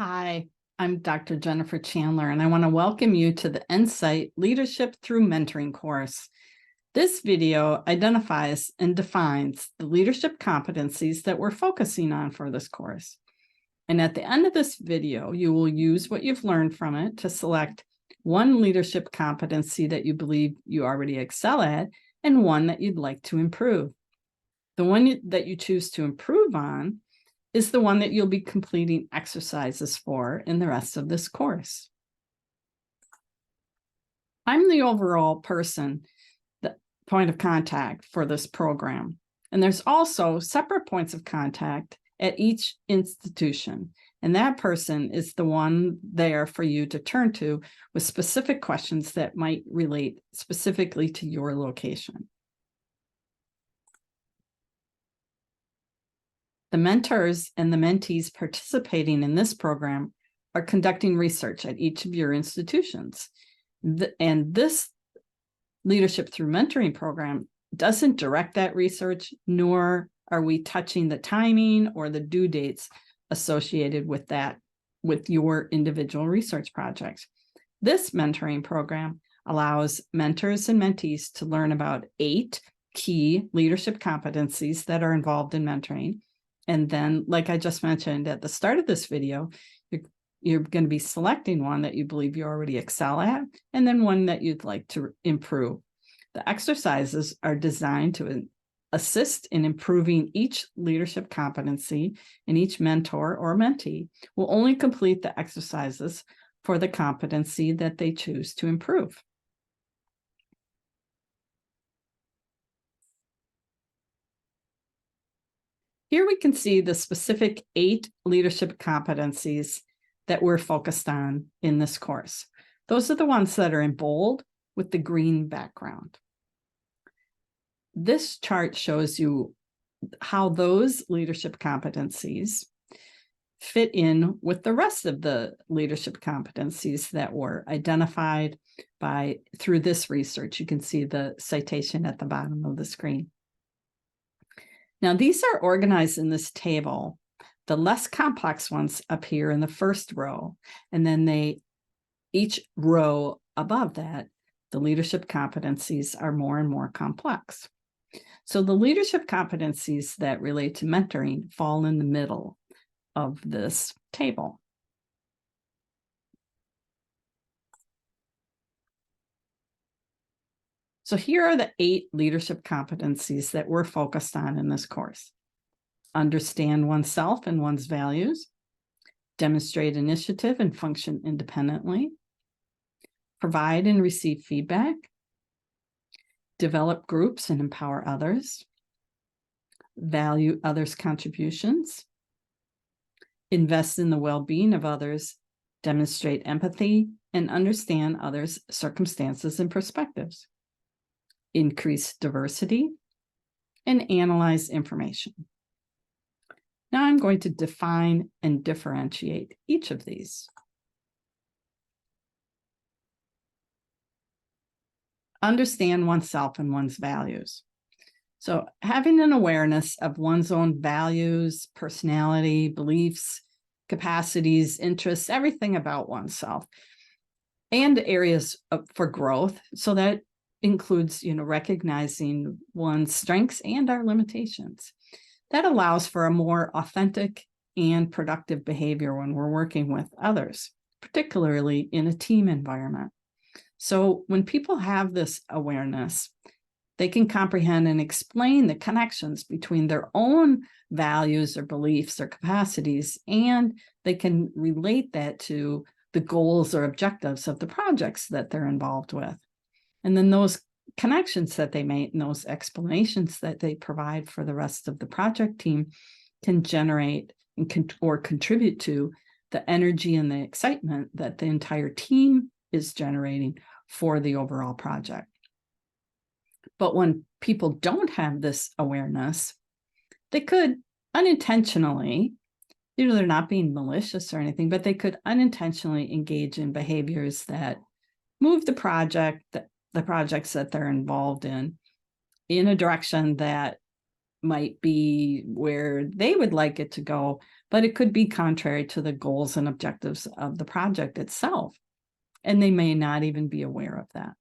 Hi, I'm Dr. Jennifer Chandler, and I want to welcome you to the Insight Leadership Through Mentoring course. This video identifies and defines the leadership competencies that we're focusing on for this course. And at the end of this video, you will use what you've learned from it to select one leadership competency that you believe you already excel at and one that you'd like to improve. The one that you choose to improve on is the one that you'll be completing exercises for in the rest of this course. I'm the overall person, the point of contact for this program, and there's also separate points of contact at each institution, and that person is the one there for you to turn to with specific questions that might relate specifically to your location. The mentors and the mentees participating in this program are conducting research at each of your institutions. And this Leadership Through Mentoring program doesn't direct that research, nor are we touching the timing or the due dates associated with that, with your individual research projects. This mentoring program allows mentors and mentees to learn about 8 key leadership competencies that are involved in mentoring. And then, like I just mentioned at the start of this video, you're going to be selecting one that you believe you already excel at, and then one that you'd like to improve. The exercises are designed to assist in improving each leadership competency, and each mentor or mentee will only complete the exercises for the competency that they choose to improve. Here we can see the specific 8 leadership competencies that we're focused on in this course. Those are the ones that are in bold with the green background. This chart shows you how those leadership competencies fit in with the rest of the leadership competencies that were identified through this research. You can see the citation at the bottom of the screen. Now, these are organized in this table. The less complex ones appear in the first row, and then each row above that, the leadership competencies are more and more complex. So the leadership competencies that relate to mentoring fall in the middle of this table. So here are the 8 leadership competencies that we're focused on in this course. Understand oneself and one's values, demonstrate initiative and function independently, provide and receive feedback, develop groups and empower others, value others' contributions, invest in the well-being of others, demonstrate empathy, and understand others' circumstances and perspectives, increase diversity, and analyze information. Now I'm going to define and differentiate each of these. Understand oneself and one's values. So having an awareness of one's own values, personality, beliefs, capacities, interests, everything about oneself, and areas for growth. So that includes, recognizing one's strengths and our limitations. That allows for a more authentic and productive behavior when we're working with others, particularly in a team environment. So when people have this awareness, they can comprehend and explain the connections between their own values or beliefs or capacities, and they can relate that to the goals or objectives of the projects that they're involved with. And then those connections that they make and those explanations that they provide for the rest of the project team can generate or contribute to the energy and the excitement that the entire team is generating for the overall project. But when people don't have this awareness, they could unintentionally, they're not being malicious or anything, but they could unintentionally engage in behaviors that move the projects that they're involved in a direction that might be where they would like it to go, but it could be contrary to the goals and objectives of the project itself. And they may not even be aware of that.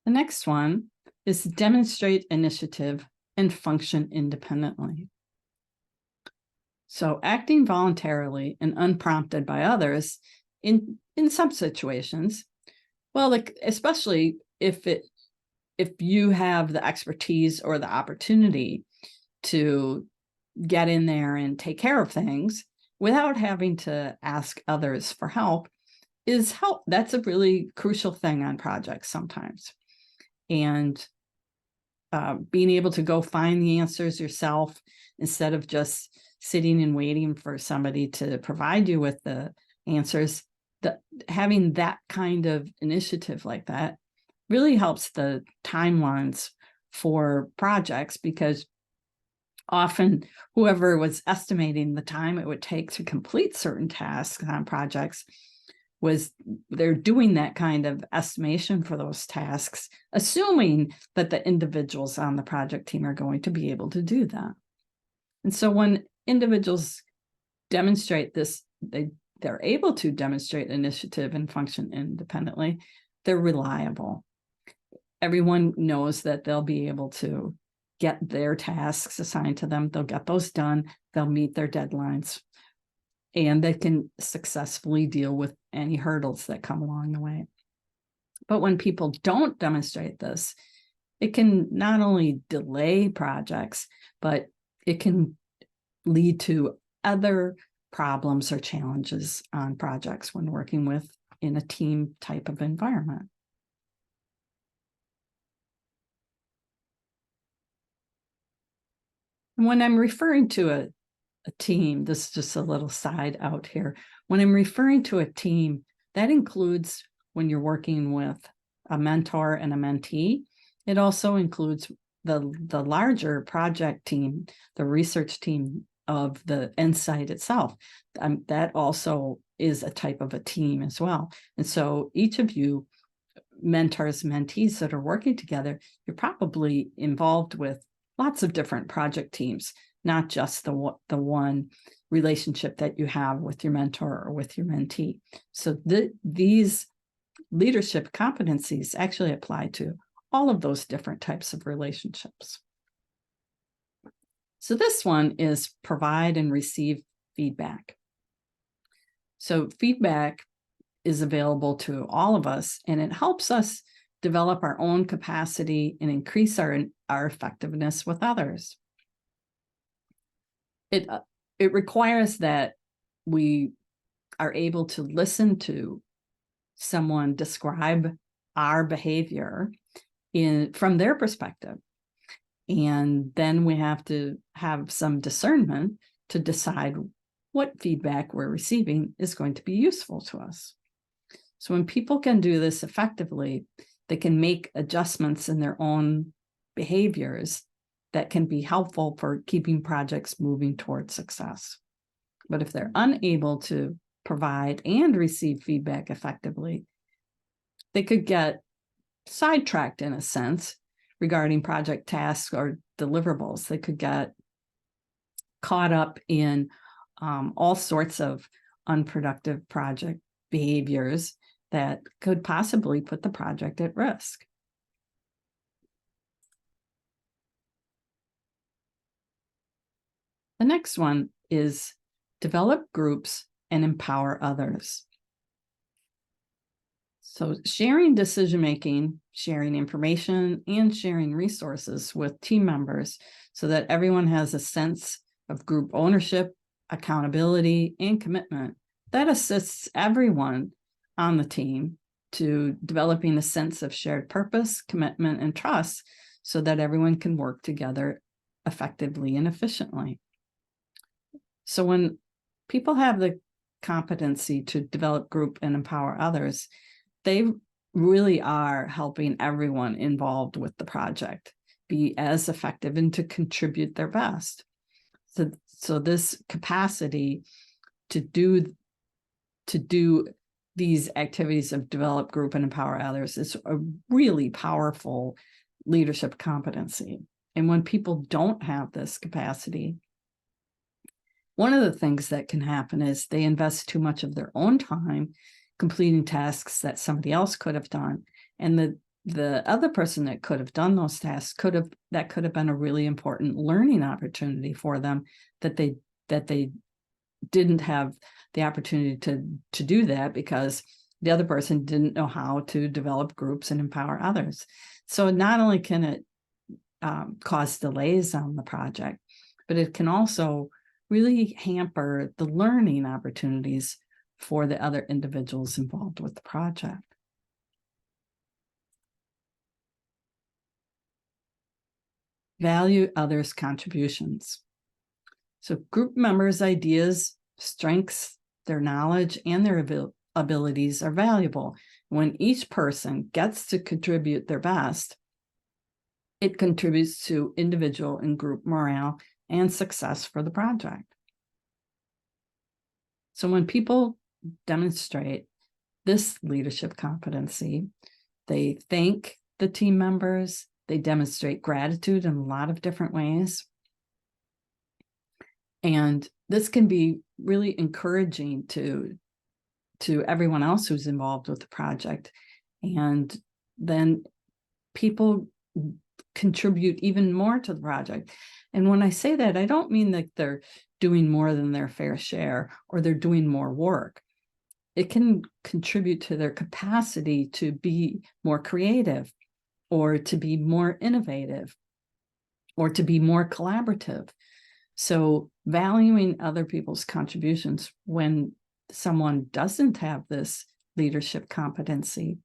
The next one is demonstrate initiative and function independently. So acting voluntarily and unprompted by others in some situations, well, like especially if you have the expertise or the opportunity to get in there and take care of things without having to ask others for help, that's a really crucial thing on projects sometimes. And being able to go find the answers yourself instead of just sitting and waiting for somebody to provide you with the answers, having that kind of initiative like that really helps the timelines for projects, because often whoever was estimating the time it would take to complete certain tasks on projects they're doing that kind of estimation for those tasks, assuming that the individuals on the project team are going to be able to do that. And so when individuals demonstrate this, they're able to demonstrate initiative and function independently, they're reliable. Everyone knows that they'll be able to get their tasks assigned to them. They'll get those done. They'll meet their deadlines, and they can successfully deal with any hurdles that come along the way. But when people don't demonstrate this, it can not only delay projects, but it can lead to other problems or challenges on projects when working in a team type of environment. And when I'm referring to a team, this is just a little side out here. When I'm referring to a team, that includes when you're working with a mentor and a mentee. It also includes the larger project team, the research team of the Insight itself. That also is a type of a team as well. And so each of you mentors, mentees that are working together, you're probably involved with lots of different project teams, not just the one relationship that you have with your mentor or with your mentee. So these leadership competencies actually apply to all of those different types of relationships. So this one is provide and receive feedback. So feedback is available to all of us, and it helps us develop our own capacity and increase our effectiveness with others. It requires that we are able to listen to someone describe our behavior from their perspective. And then we have to have some discernment to decide what feedback we're receiving is going to be useful to us. So when people can do this effectively, they can make adjustments in their own behaviors that can be helpful for keeping projects moving towards success. But if they're unable to provide and receive feedback effectively, they could get sidetracked in a sense regarding project tasks or deliverables. They could get caught up in all sorts of unproductive project behaviors that could possibly put the project at risk. The next one is develop groups and empower others. So sharing decision-making, sharing information, and sharing resources with team members so that everyone has a sense of group ownership, accountability, and commitment, that assists everyone on the team to developing a sense of shared purpose, commitment, and trust so that everyone can work together effectively and efficiently. So when people have the competency to develop group and empower others, they really are helping everyone involved with the project be as effective and to contribute their best. So this capacity to do these activities of develop, group, and empower others is a really powerful leadership competency. And when people don't have this capacity, one of the things that can happen is they invest too much of their own time completing tasks that somebody else could have done. And the other person that could have done those tasks could have been a really important learning opportunity for them that they didn't have the opportunity to do that because the other person didn't know how to develop groups and empower others. So not only can it cause delays on the project, but it can also really hamper the learning opportunities for the other individuals involved with the project. Value others' contributions. So group members' ideas, strengths, their knowledge, and their abilities are valuable. When each person gets to contribute their best, it contributes to individual and group morale and success for the project. So when people demonstrate this leadership competency, they thank the team members, they demonstrate gratitude in a lot of different ways. And this can be really encouraging to everyone else who's involved with the project. And then people contribute even more to the project. And when I say that, I don't mean that they're doing more than their fair share or they're doing more work. It can contribute to their capacity to be more creative or to be more innovative or to be more collaborative. So valuing other people's contributions when someone doesn't have this leadership competency,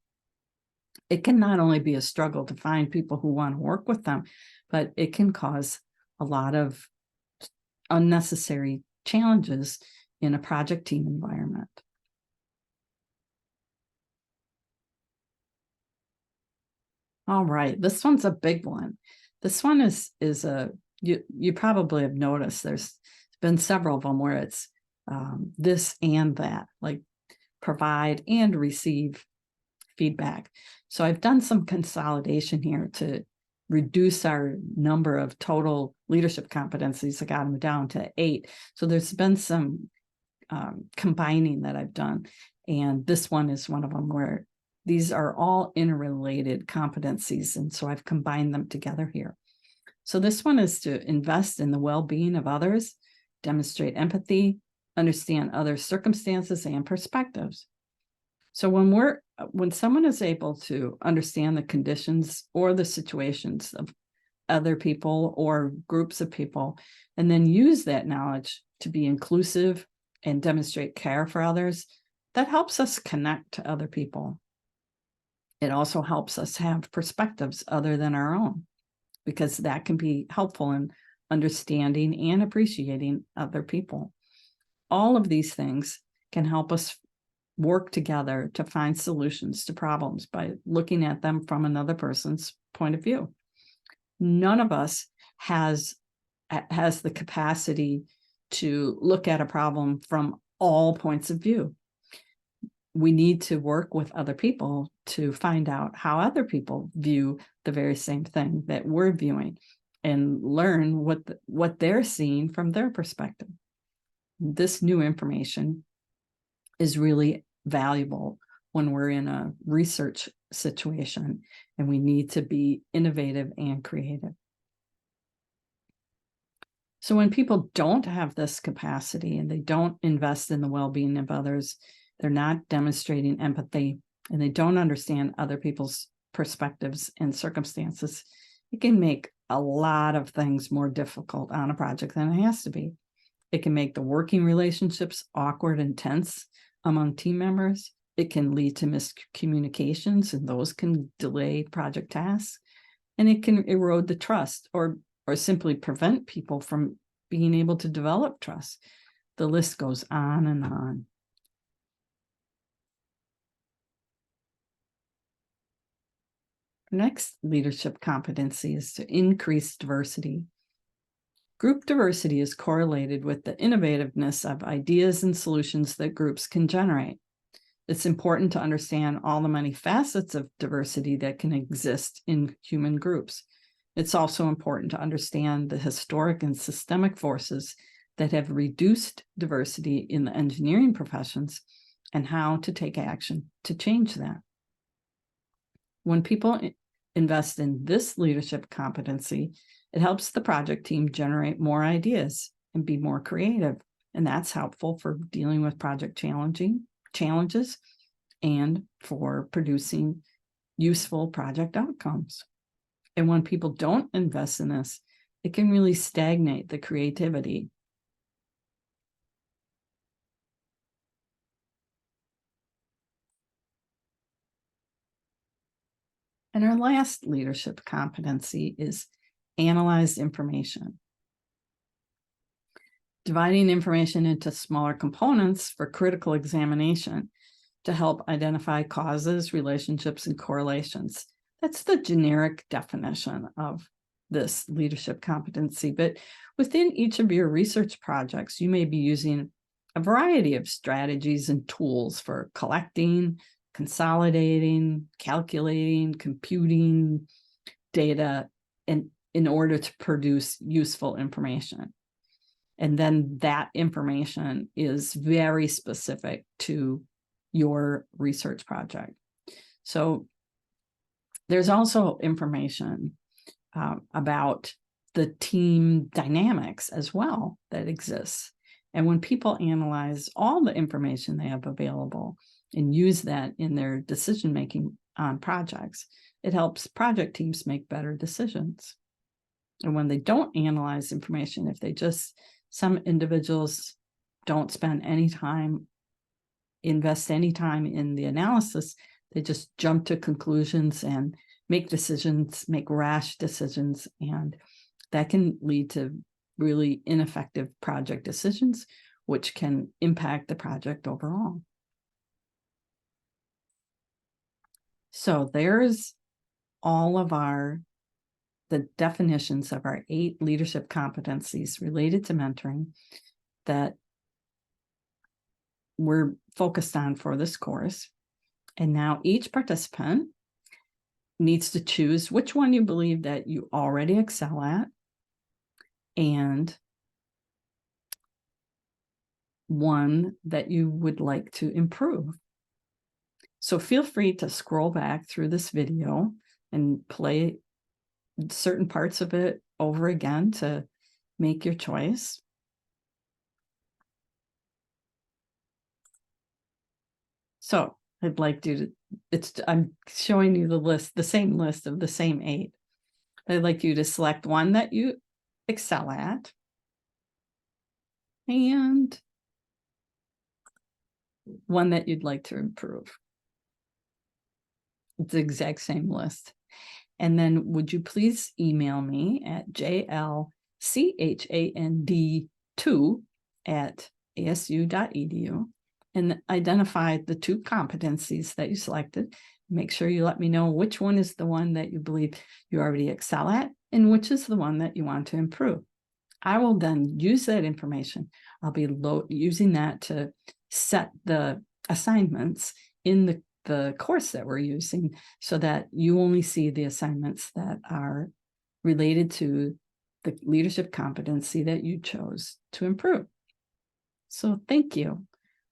it can not only be a struggle to find people who want to work with them, but it can cause a lot of unnecessary challenges in a project team environment. All right, this one's a big one. This one is you probably have noticed there's been several of them where it's this and that, like provide and receive feedback. So I've done some consolidation here to reduce our number of total leadership competencies. I got them down to 8. So there's been some combining that I've done. And this one is one of them where these are all interrelated competencies. And so I've combined them together here. So this one is to invest in the well-being of others, demonstrate empathy, understand other circumstances and perspectives. So when someone is able to understand the conditions or the situations of other people or groups of people, and then use that knowledge to be inclusive and demonstrate care for others, that helps us connect to other people. It also helps us have perspectives other than our own, because that can be helpful in understanding and appreciating other people. All of these things can help us work together to find solutions to problems by looking at them from another person's point of view. None of us has the capacity to look at a problem from all points of view. We need to work with other people to find out how other people view the very same thing that we're viewing and learn what they're seeing from their perspective. This new information is really valuable when we're in a research situation and we need to be innovative and creative. So when people don't have this capacity and they don't invest in the well-being of others, they're not demonstrating empathy, and they don't understand other people's perspectives and circumstances, it can make a lot of things more difficult on a project than it has to be. It can make the working relationships awkward and tense among team members. It can lead to miscommunications, and those can delay project tasks. And it can erode the trust or simply prevent people from being able to develop trust. The list goes on and on. Next leadership competency is to increase diversity. Group diversity is correlated with the innovativeness of ideas and solutions that groups can generate. It's important to understand all the many facets of diversity that can exist in human groups. It's also important to understand the historic and systemic forces that have reduced diversity in the engineering professions and how to take action to change that. When people invest in this leadership competency, it helps the project team generate more ideas and be more creative. And that's helpful for dealing with project challenges and for producing useful project outcomes. And when people don't invest in this, it can really stagnate the creativity. And our last leadership competency is analyze information. Dividing information into smaller components for critical examination to help identify causes, relationships, and correlations. That's the generic definition of this leadership competency. But within each of your research projects, you may be using a variety of strategies and tools for collecting, consolidating, calculating, computing data in order to produce useful information. And then that information is very specific to your research project. So there's also information about the team dynamics as well that exists. And when people analyze all the information they have available and use that in their decision-making on projects, it helps project teams make better decisions. And when they don't analyze information, if they just, some individuals don't spend any time, invest any time in the analysis, they just jump to conclusions and make decisions, make rash decisions, and that can lead to really ineffective project decisions, which can impact the project overall. So there's all of the definitions of our 8 leadership competencies related to mentoring that we're focused on for this course. And now each participant needs to choose which one you believe that you already excel at and one that you would like to improve. So feel free to scroll back through this video and play certain parts of it over again to make your choice. So I'd like you to, I'm showing you the list, the same list of the same 8. I'd like you to select one that you excel at and one that you'd like to improve. It's the exact same list. And then would you please email me at jlchand2@asu.edu and identify the 2 competencies that you selected. Make sure you let me know which one is the one that you believe you already excel at and which is the one that you want to improve. I will then use that information. I'll be using that to set the assignments in the course that we're using so that you only see the assignments that are related to the leadership competency that you chose to improve. So thank you.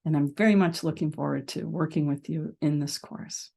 And I'm very much looking forward to working with you in this course.